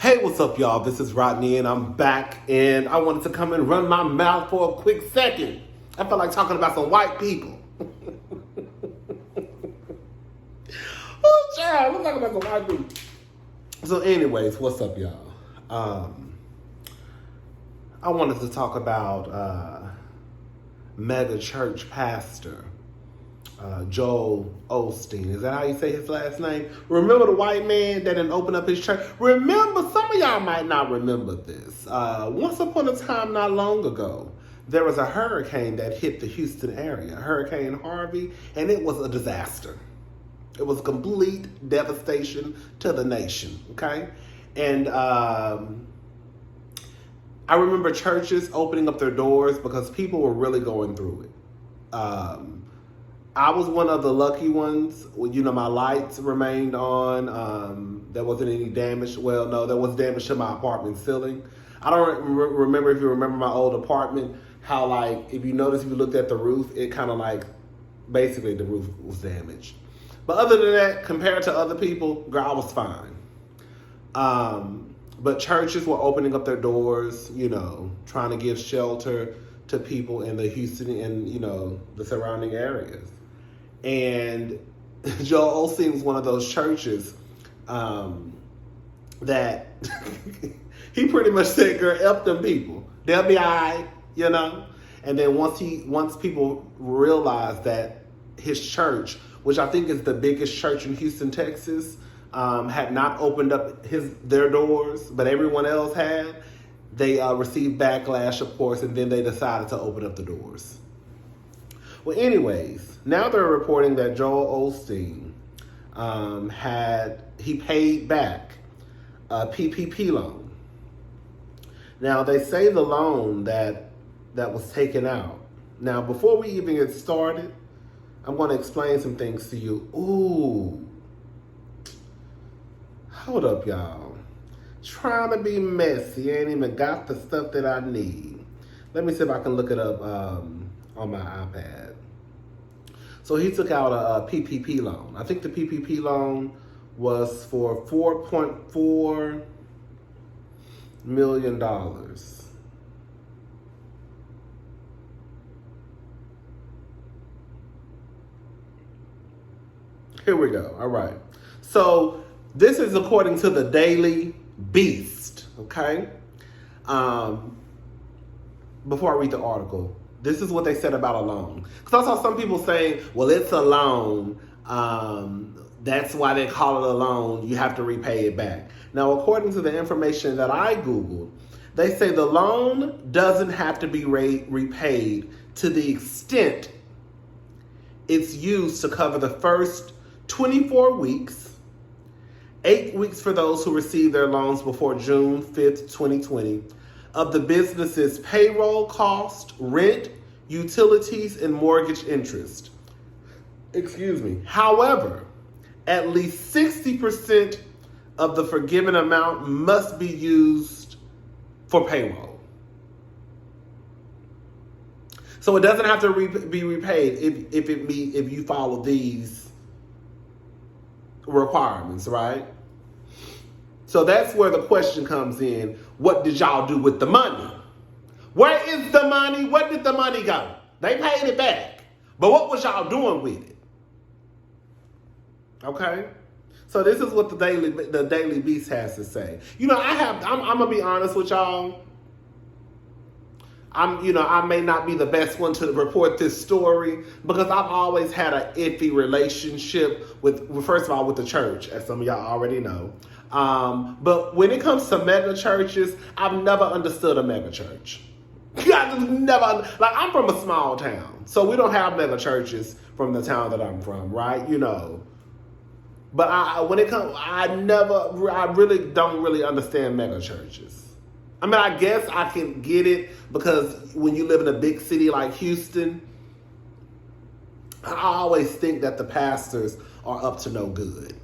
Hey, what's up, y'all? This is Rodney, and I'm back, and I wanted to come and run my mouth for a quick second. I felt like talking about some white people. Oh, child, let's talk about some white people. So anyways, what's up, y'all? I wanted to talk about mega church pastor Joel Osteen. Is that how you say his last name? Remember the white man that didn't open up his church? Remember, some of y'all might not remember this. Once upon a time, not long ago, there was a hurricane that hit the Houston area, Hurricane Harvey, and it was a disaster. It was complete devastation to the nation, okay? And I remember churches opening up their doors because people were really going through it. I was one of the lucky ones. My lights remained on. There wasn't any damage. Well, no, there was damage to my apartment ceiling. I don't remember if you remember my old apartment, how if you looked at the roof, it kind of basically the roof was damaged. But other than that, compared to other people, girl, I was fine. But churches were opening up their doors, trying to give shelter to people in the Houston and, the surrounding areas. And Joel Osteen was one of those churches that he pretty much said, girl, F them people. They'll be all right, And then once people realized that his church, which I think is the biggest church in Houston, Texas, had not opened up their doors, but everyone else had, they received backlash, of course, and then they decided to open up the doors. Well, anyways, now they're reporting that Joel Osteen paid back a PPP loan. Now, they say the loan that was taken out. Now, before we even get started, I'm going to explain some things to you. Ooh. Hold up, y'all. Trying to be messy. Ain't even got the stuff that I need. Let me see if I can look it up on my iPad. So he took out a PPP loan. I think the PPP loan was for $4.4 million. Here we go. All right. So this is according to the Daily Beast, okay? Before I read the article, this is what they said about a loan. Because I saw some people saying, well, it's a loan. That's why they call it a loan. You have to repay it back. Now, according to the information that I Googled, they say the loan doesn't have to be repaid to the extent it's used to cover the first 24 weeks, 8 weeks for those who received their loans before June 5th, 2020, of the business's payroll cost, rent, utilities, and mortgage interest. However, at least 60% of the forgiven amount must be used for payroll. So it doesn't have to be repaid if you follow these requirements, right? So that's where the question comes in. What did y'all do with the money? Where is the money? Where did the money go? They paid it back. But what was y'all doing with it? Okay? So this is what the Daily Beast has to say. I'm gonna be honest with y'all. I may not be the best one to report this story because I've always had an iffy relationship with the church, as some of y'all already know. But when it comes to mega churches, I've never understood a mega church. I just never, I'm from a small town, so we don't have mega churches from the town that I'm from, right? But I really don't really understand mega churches. I mean, I guess I can get it because when you live in a big city like Houston, I always think that the pastors are up to no good.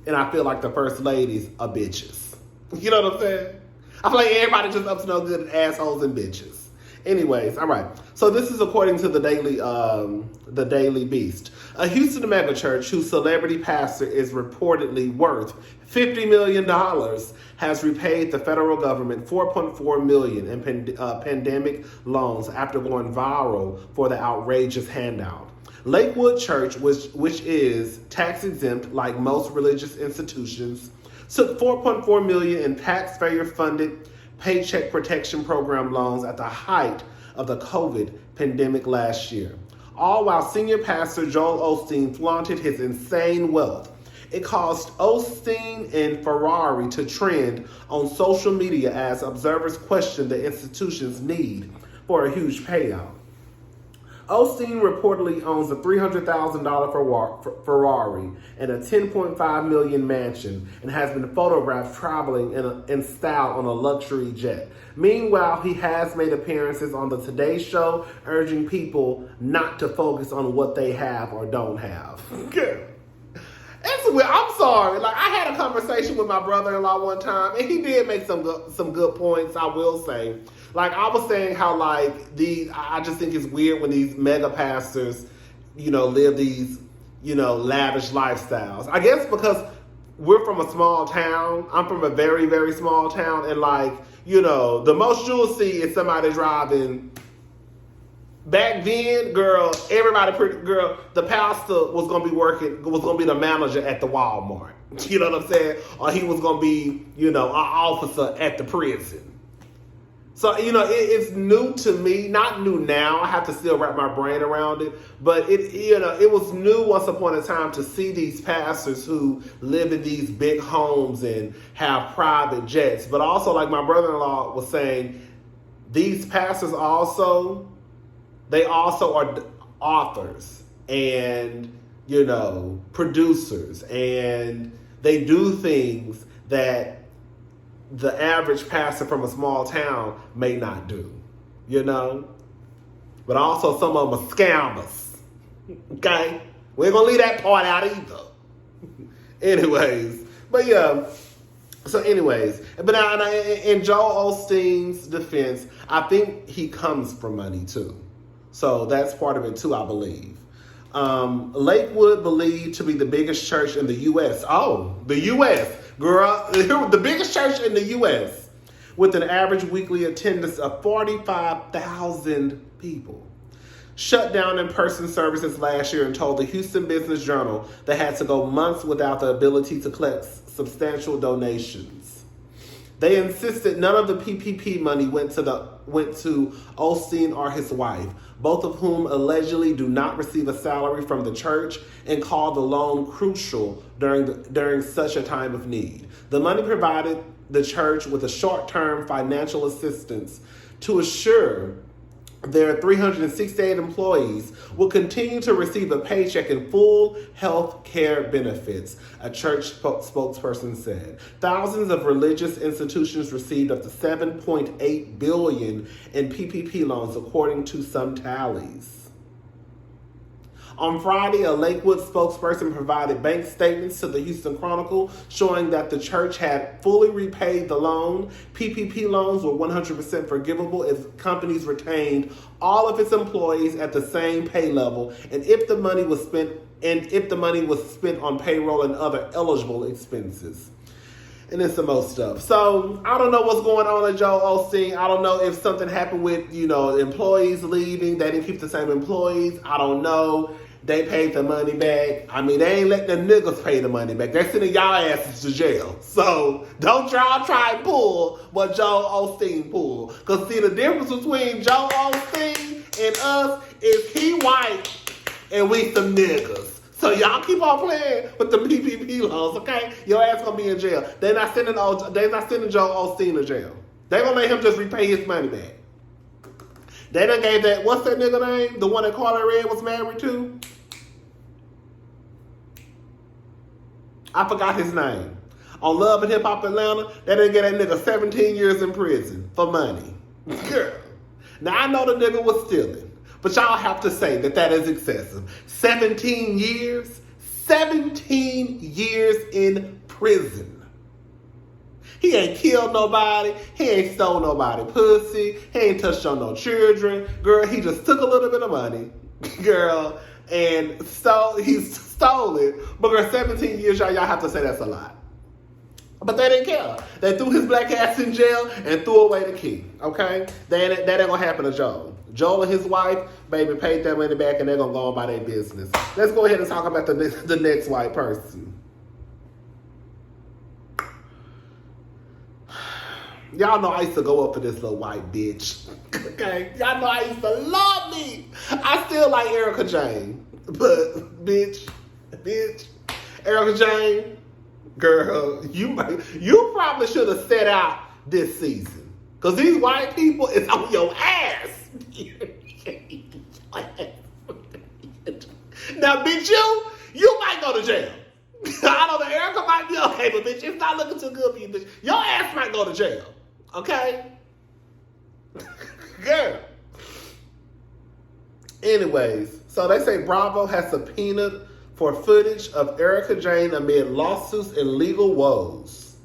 And I feel like the first ladies are bitches. You know what I'm saying? I feel like everybody just up to no good and assholes and bitches. Anyways, all right. So this is according to the Daily Beast. A Houston megachurch whose celebrity pastor is reportedly worth $50 million has repaid the federal government $4.4 million in pandemic loans after going viral for the outrageous handout. Lakewood Church, which is tax exempt like most religious institutions, took $4.4 million in taxpayer-funded Paycheck Protection Program loans at the height of the COVID pandemic last year, all while senior pastor Joel Osteen flaunted his insane wealth. It caused Osteen and Ferrari to trend on social media as observers questioned the institution's need for a huge payout. Osteen reportedly owns a $300,000 Ferrari and a $10.5 million mansion and has been photographed traveling in style on a luxury jet. Meanwhile, he has made appearances on the Today Show, urging people not to focus on what they have or don't have. It's weird. I'm sorry. Like, I had a conversation with my brother-in-law one time, and he did make some good points, I will say. Like, I was saying how, like, I just think it's weird when these mega pastors, live these, lavish lifestyles. I guess because we're from a small town. I'm from a very, very small town. And, like, the most you'll see is somebody driving. Back then, the pastor was going to be the manager at the Walmart. You know what I'm saying? Or he was going to be, an officer at the prison. So, it's new to me. Not new now. I have to still wrap my brain around it. But, it was new once upon a time to see these pastors who live in these big homes and have private jets. But also, like my brother-in-law was saying, these pastors also are authors and, producers. And they do things that the average pastor from a small town may not do, But also some of them are scammers, okay? We ain't gonna leave that part out either. Anyways, but yeah. So anyways, but now in Joel Osteen's defense, I think he comes from money too. So that's part of it too, I believe. Lakewood believed to be the biggest church in the U.S. Oh, the U.S. Girl, the biggest church in the U.S. with an average weekly attendance of 45,000 people. Shut down in-person services last year and told the Houston Business Journal they had to go months without the ability to collect substantial donations. They insisted none of the PPP money went to Osteen or his wife, both of whom allegedly do not receive a salary from the church, and called the loan crucial during such a time of need. The money provided the church with a short-term financial assistance to assure their 368 employees will continue to receive a paycheck and full health care benefits, a church spokesperson said. Thousands of religious institutions received up to $7.8 billion in PPP loans, according to some tallies. On Friday, a Lakewood spokesperson provided bank statements to the Houston Chronicle showing that the church had fully repaid the loan. PPP loans were 100% forgivable if companies retained all of its employees at the same pay level, and if the money was spent on payroll and other eligible expenses. And then some more stuff. So I don't know what's going on at Joel Osteen. I don't know if something happened with, employees leaving. They didn't keep the same employees. I don't know. They paid the money back. I mean, they ain't let the niggas pay the money back. They're sending y'all asses to jail. So don't try and pull what Joel Osteen pulled. Because see, the difference between Joel Osteen and us is he white and we some niggas. So y'all keep on playing with the PPP loans, okay? Your ass gonna be in jail. They're not sending Joel Osteen to jail. They gonna let him just repay his money back. They done gave that, what's that nigga name? The one that Carly Red was married to? I forgot his name. On Love and Hip Hop Atlanta, they didn't get that nigga 17 years in prison for money. Girl. Now, I know the nigga was stealing, but y'all have to say that is excessive. 17 years? 17 years in prison. He ain't killed nobody. He ain't stole nobody pussy. He ain't touched on no children. Girl, he just took a little bit of money, girl, and he stole it. But girl, 17 years, y'all have to say that's a lot. But they didn't care. They threw his black ass in jail and threw away the key. Okay? That ain't gonna happen to Joel. Joel and his wife, baby, paid that money back and they're gonna go on by their business. Let's go ahead and talk about the next white person. Y'all know I used to go up for this little white bitch. Okay? Y'all know I used to love me. I still like Erika Jayne. But, bitch, Erika Jayne, girl, you probably should have set out this season. Because these white people is on your ass. Now, bitch, you might go to jail. I know that Erika might be okay, but bitch, it's not looking too good for you, bitch. Your ass might go to jail. Okay? Girl. Anyways, so they say Bravo has subpoenaed for footage of Erika Jayne amid lawsuits and legal woes.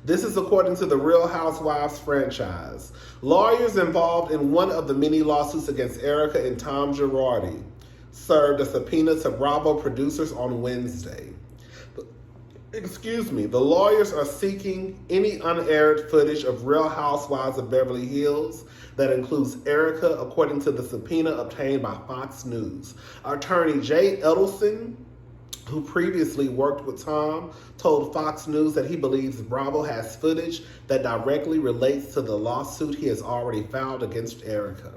This is according to the Real Housewives franchise. Lawyers involved in one of the many lawsuits against Erika and Tom Girardi served a subpoena to Bravo producers on Wednesday. The lawyers are seeking any unaired footage of Real Housewives of Beverly Hills that includes Erika, according to the subpoena obtained by Fox News. Attorney Jay Edelson, who previously worked with Tom, told Fox News that he believes Bravo has footage that directly relates to the lawsuit he has already filed against Erika.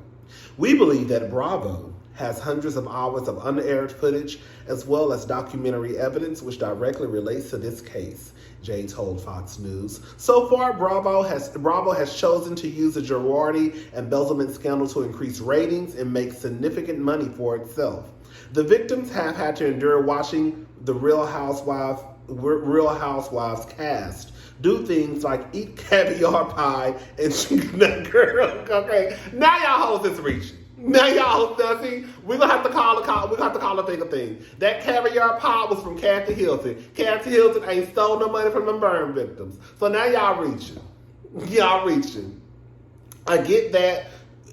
We believe that Bravo has hundreds of hours of unaired footage as well as documentary evidence which directly relates to this case, Jay told Fox News. So far, Bravo has chosen to use the Girardi embezzlement scandal to increase ratings and make significant money for itself. The victims have had to endure watching the Real Housewives cast do things like eat caviar pie and girl. Okay, now y'all hoes is reaching. Now y'all see, we're gonna have to call a thing a thing. That caviar pie was from Kathy Hilton. Kathy Hilton ain't stole no money from them burn victims. So now y'all reaching. Y'all reaching. I get that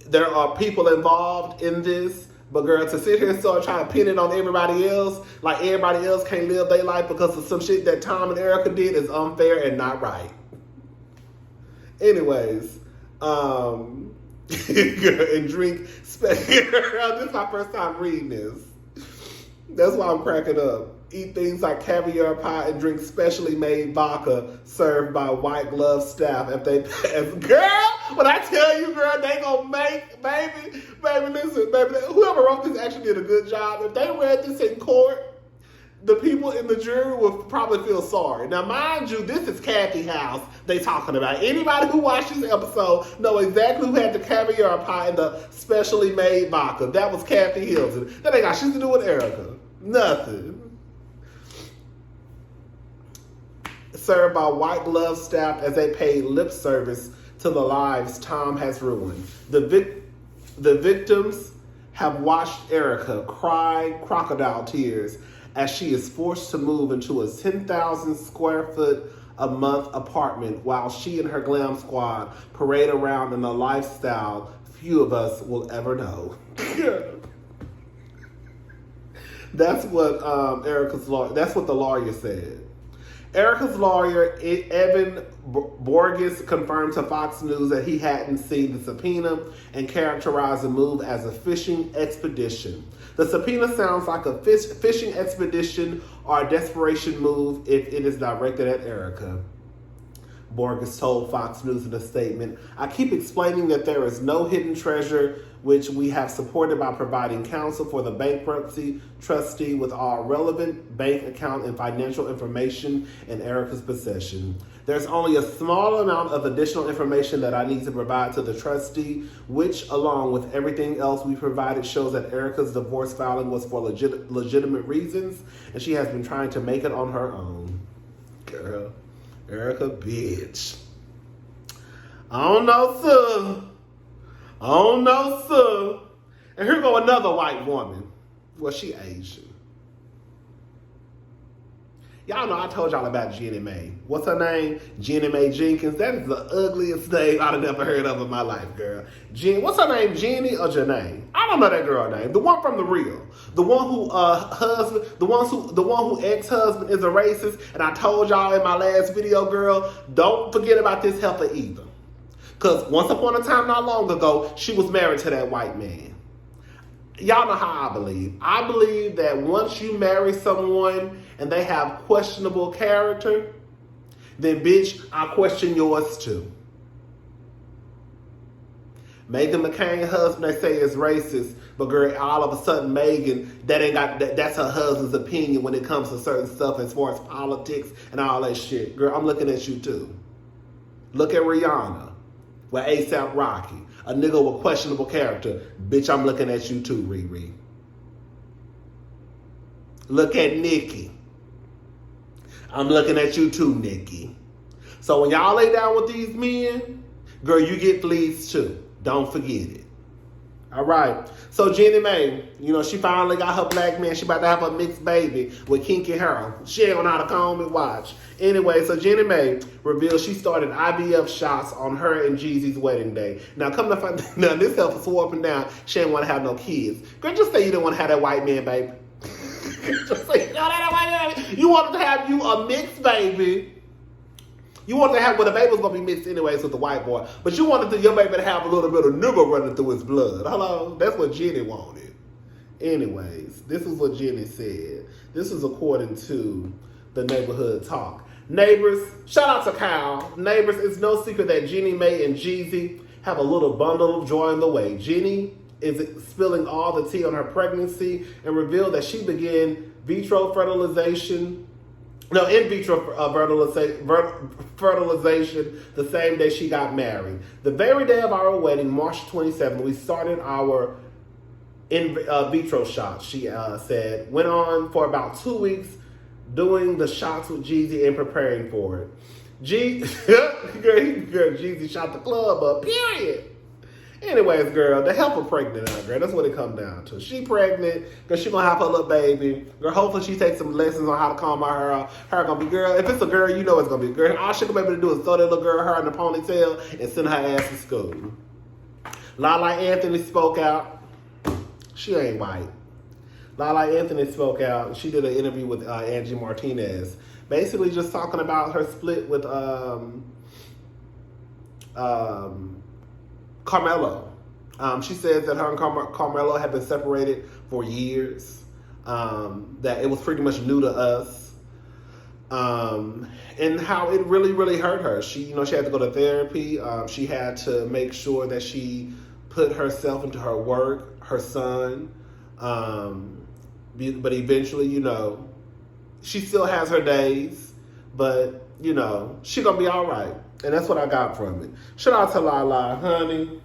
there are people involved in this, but girl, to sit here and start trying to pin it on everybody else, like everybody else can't live their life because of some shit that Tom and Erika did is unfair and not right. Anyways, and drink. This is my first time reading this. That's why I'm cracking up. Eat things like caviar pie and drink specially made vodka served by white glove staff. Girl, when I tell you, girl, they gonna make, baby, listen, baby, whoever wrote this actually did a good job. If they read this in court, the people in the jury would probably feel sorry. Now, mind you, this is Kathy House they talking about. Anybody who watched this episode know exactly who had the caviar pie and the specially made vodka. That was Kathy Hilton. That ain't got shit to do with Erika. Nothing. Served by white glove staff as they paid lip service to the lives Tom has ruined. The victims have watched Erika cry crocodile tears as she is forced to move into a 10,000 square foot a month apartment while she and her glam squad parade around in a lifestyle few of us will ever know. That's what that's what the lawyer said. Erika's lawyer, Evan Borges, confirmed to Fox News that he hadn't seen the subpoena and characterized the move as a fishing expedition. The subpoena sounds like a fishing expedition or a desperation move if it is directed at Erika. Borges told Fox News in a statement, "I keep explaining that there is no hidden treasure, which we have supported by providing counsel for the bankruptcy trustee with all relevant bank account and financial information in Erika's possession. There's only a small amount of additional information that I need to provide to the trustee, which, along with everything else we provided, shows that Erika's divorce filing was for legitimate reasons, and she has been trying to make it on her own." Girl, Erika, bitch. I don't know, sir. And here go another white woman. Well, she Asian. Y'all know I told y'all about Jeannie Mai. What's her name? Jeannie Mai Jenkins. That is the ugliest name I've never heard of in my life, girl. What's her name? Jeannie or Janae? I don't know that girl name. The one from The Real. The one who the one who ex-husband is a racist. And I told y'all in my last video, girl, don't forget about this heifer either. Because once upon a time not long ago, she was married to that white man. Y'all know how I believe. I believe that once you marry someone and they have questionable character, then bitch, I question yours too. Meghan McCain's husband, they say, is racist, but girl, all of a sudden Meghan, that's her husband's opinion when it comes to certain stuff as far as politics and all that shit. Girl, I'm looking at you too. Look at Rihanna with A$AP Rocky. A nigga with questionable character. Bitch, I'm looking at you too, Riri. Look at Nicki. I'm looking at you too, Nicki. So when y'all lay down with these men, girl, you get fleas too. Don't forget it. All right. So Jeannie Mai, she finally got her black man. She about to have a mixed baby with kinky hair. She ain't gonna know how to comb and watch. Anyway, so Jeannie Mai revealed she started IVF shots on her and Jeezy's wedding day. Now, come to find now this help is swore up and down. She ain't want to have no kids. Girl, just say you didn't want to have that white man, baby. Just say you don't have that white man. You wanted to have you a mixed baby. You wanted to have, well, the baby was going to be mixed anyways with the white boy. But you wanted your baby to have a little bit of nigger running through his blood. Hello? That's what Jenny wanted. Anyways, this is what Jenny said. This is according to the Neighborhood Talk. Neighbors, shout out to Kyle. Neighbors, it's no secret that Jeannie Mai and Jeezy have a little bundle of joy in the way. Jeannie is spilling all the tea on her pregnancy and revealed that she began in vitro fertilization the same day she got married. The very day of our wedding, March 27th, we started our in vitro shots, she said. Went on for about 2 weeks doing the shots with Jeezy and preparing for it. Jeezy shot the club up, period. Anyways, girl, the helper pregnant now, girl. That's what it comes down to. She pregnant, girl. She gonna have her little baby. Girl, hopefully she takes some lessons on how to comb her hair out. Her gonna be, girl, if it's a girl, you know it's gonna be a girl. All she gonna be able to do is throw that little girl hair in the ponytail and send her ass to school. Lala Anthony spoke out. She ain't white. Lala Anthony spoke out. She did an interview with Angie Martinez. Basically just talking about her split with Carmelo. She says that her and Carmelo have been separated for years, that it was pretty much new to us, and how it really, really hurt her. She had to go to therapy. She had to make sure that she put herself into her work, her son, but eventually, she still has her days, but, she gonna be all right. And that's what I got from it. Shout out to Lala, honey.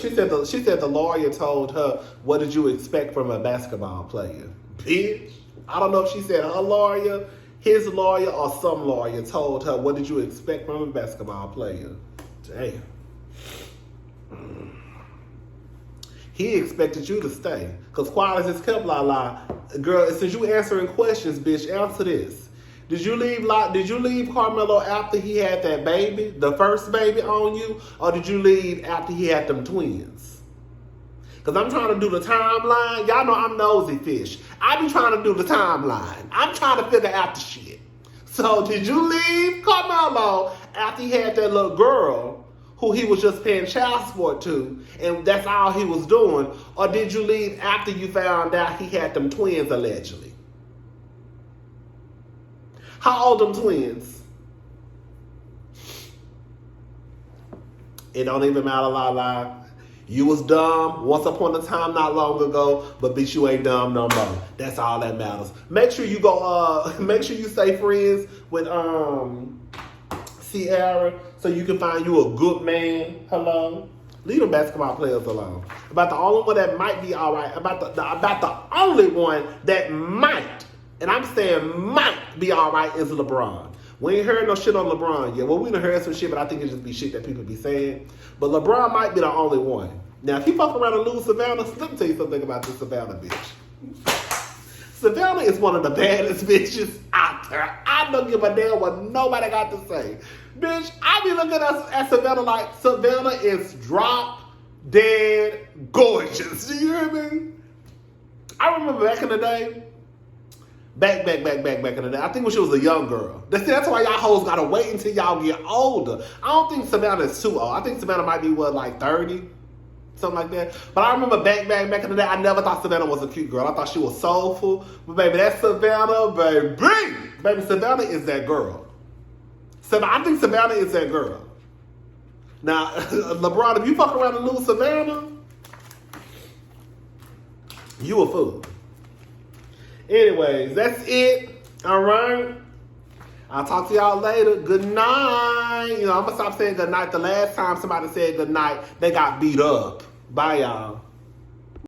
She said the lawyer told her, "What did you expect from a basketball player?" Bitch. I don't know if she said her lawyer, his lawyer, or some lawyer told her, "What did you expect from a basketball player?" Damn. He expected you to stay. Because quiet as it's kept, Lala. Girl, since you answering questions, bitch, answer this. Did you leave Carmelo after he had that baby, the first baby on you? Or did you leave after he had them twins? Because I'm trying to do the timeline. Y'all know I'm nosy fish. I be trying to do the timeline. I'm trying to figure out the shit. So did you leave Carmelo after he had that little girl who he was just paying child support to, and that's all he was doing? Or did you leave after you found out he had them twins allegedly? How old them twins? It don't even matter, Lala. You was dumb once upon a time not long ago, but bitch, you ain't dumb no more. That's all that matters. Make sure you go, make sure you stay friends with Sierra so you can find you a good man. Hello? Leave the basketball players alone. About the only one that might be all right, about the only one that might, and I'm saying might be all right, is LeBron. We ain't heard no shit on LeBron yet. Well, we done heard some shit, but I think it just be shit that people be saying. But LeBron might be the only one. Now, if he fuck around and lose Savannah, let me tell you something about this Savannah bitch. Savannah is one of the baddest bitches out there. I don't give a damn what nobody got to say. Bitch, I be looking at Savannah like Savannah is drop dead gorgeous. Do you hear me? I remember back in the day. Back in the day. I think when she was a young girl. That's why y'all hoes gotta wait until y'all get older. I don't think Savannah is too old. I think Savannah might be, like 30? Something like that. But I remember back in the day, I never thought Savannah was a cute girl. I thought she was soulful. But baby, that's Savannah, baby. Baby, Savannah is that girl. I think Savannah is that girl. Now, LeBron, if you fuck around and lose Savannah, you a fool. Anyways, that's it. All right. I'll talk to y'all later. Good night. I'm going to stop saying good night. The last time somebody said good night, they got beat up. Bye, y'all.